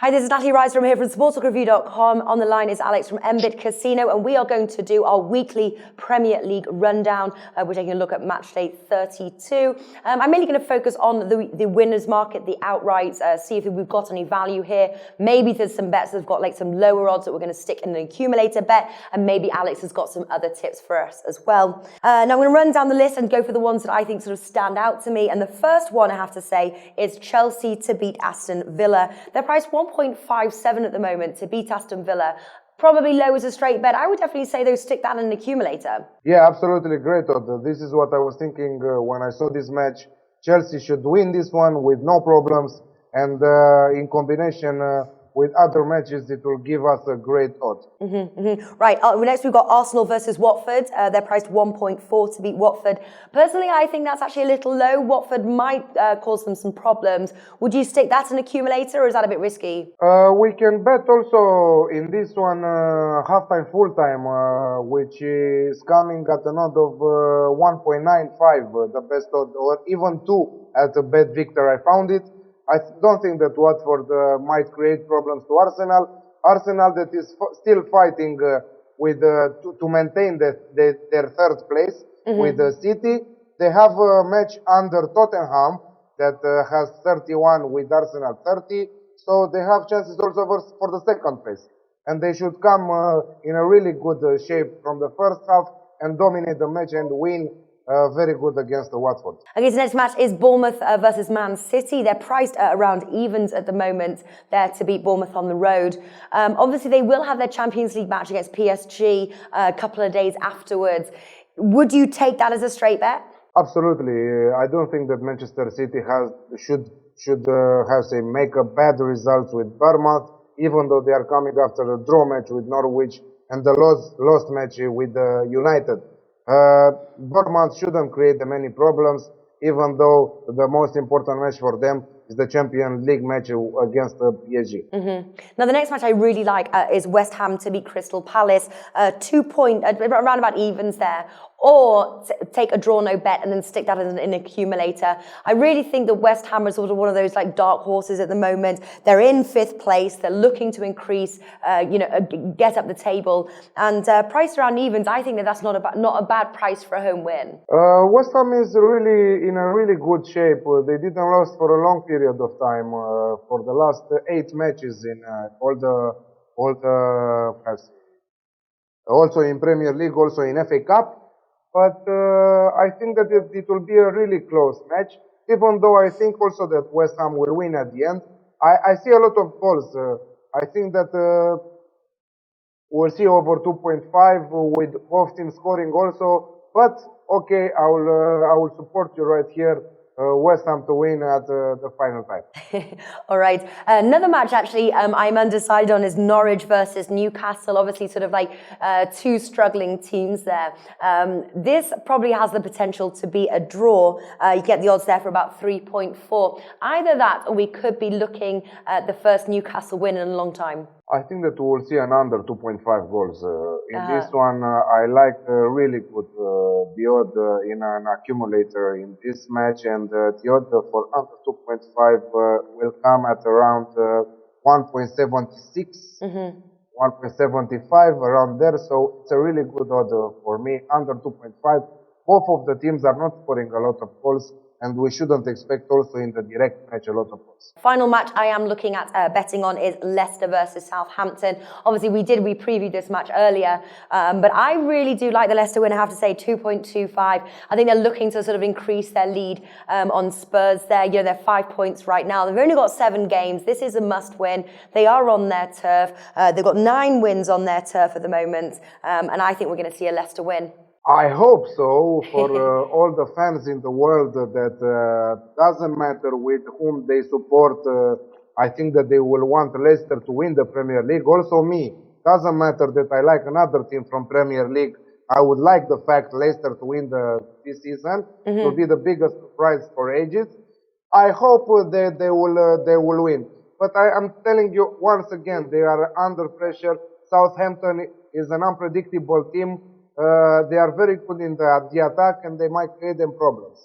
Hi, this is Natalie Rydstrom here from Sportsbookreview.com. On the line is Alex from MBitCasino, and we are going to do our weekly Premier League rundown. We're taking a look at match day 32. I'm mainly going to focus on the winners market, the outrights, see if we've got any value here. Maybe there's some bets that have got like some lower odds that we're going to stick in an accumulator bet, and maybe Alex has got some other tips for us as well. Now I'm going to run down the list and go for the ones that I think sort of stand out to me. And the first one I have to say is Chelsea to beat Aston Villa. They're priced 1.57 at the moment to beat Aston Villa. Probably low as a straight bet. I would definitely say though, stick that in an accumulator. Yeah, absolutely great, Odd. This is what I was thinking when I saw this match. Chelsea should win this one with no problems, and in combination with other matches, it will give us a great odds. Right, next we've got Arsenal versus Watford. They're priced 1.4 to beat Watford. Personally, I think that's actually a little low. Watford might cause them some problems. Would you stick that in an accumulator, or is that a bit risky? We can bet also in this one half-time, full-time, which is coming at an odd of 1.95, the best odd, or even 2 at a bet Victor. I found it. I don't think that Watford might create problems to Arsenal. Arsenal that is still fighting with to maintain their third place with City. They have a match under Tottenham that has 31 with Arsenal 30. So they have chances also for the second place. And they should come in a really good shape from the first half and dominate the match and win very good against the Watford. Okay, so next match is Bournemouth versus Man City. They're priced at around evens at the moment there to beat Bournemouth on the road. Obviously, they will have their Champions League match against PSG a couple of days afterwards. Would you take that as a straight bet? Absolutely. I don't think that Manchester City should make a bad result with Bournemouth, even though they are coming after a draw match with Norwich and the lost match with United. Bournemouth shouldn't create them any problems, even though the most important match for them is the Champions League match against PSG. Now, the next match I really like is West Ham to beat Crystal Palace. 2 point, around about evens there. Or take a draw no bet and then stick that in an accumulator. I really think that West Ham is sort of one of those like dark horses at the moment. They're in 5th place. They're looking to increase, get up the table. And priced around evens, I think that's not a bad price for a home win. West Ham is really in a really good shape. They didn't lose for a long period of time. For the last 8 matches in also in Premier League, also in FA Cup. But I think that it will be a really close match, even though I think also that West Ham will win at the end. I see a lot of goals. I think that we'll see over 2.5 with both teams scoring also. But okay, I will support you right here. West Ham to win at the final time. All right. Another match, actually, I'm undecided on is Norwich versus Newcastle. Obviously, sort of like 2 struggling teams there. This probably has the potential to be a draw. You get the odds there for about 3.4. Either that, or we could be looking at the first Newcastle win in a long time. I think that we will see an under 2.5 goals. In this one, I like really good the odd in an accumulator in this match, and the odd for under 2.5 will come at around 1.76, 1.75, around there. So it's a really good odd for me, under 2.5. Both of the teams are not scoring a lot of goals, and we shouldn't expect also in the direct match a lot of goals. Final match I am looking at betting on is Leicester versus Southampton. Obviously, we previewed this match earlier, but I really do like the Leicester win. I have to say 2.25. I think they're looking to sort of increase their lead on Spurs there. They're 5 points right now. They've only got 7 games. This is a must win. They are on their turf. They've got 9 wins on their turf at the moment, and I think we're going to see a Leicester win. I hope so for all the fans in the world that doesn't matter with whom they support. I think that they will want Leicester to win the Premier League. Also me, doesn't matter that I like another team from Premier League. I would like the fact Leicester to win this season. It will be the biggest surprise for ages. I hope that they will win. But I am telling you once again, they are under pressure. Southampton is an unpredictable team. They are very good in the attack, and they might create them problems.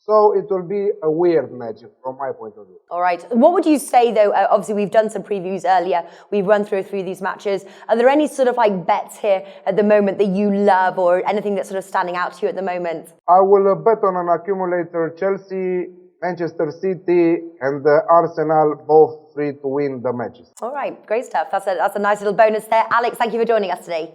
So it will be a weird match from my point of view. All right. What would you say, though? Obviously, we've done some previews earlier. We've run through these matches. Are there any sort of like bets here at the moment that you love, or anything that's sort of standing out to you at the moment? I will bet on an accumulator Chelsea, Manchester City, and Arsenal, both 3 to win the matches. All right. Great stuff. That's a nice little bonus there. Alex, thank you for joining us today.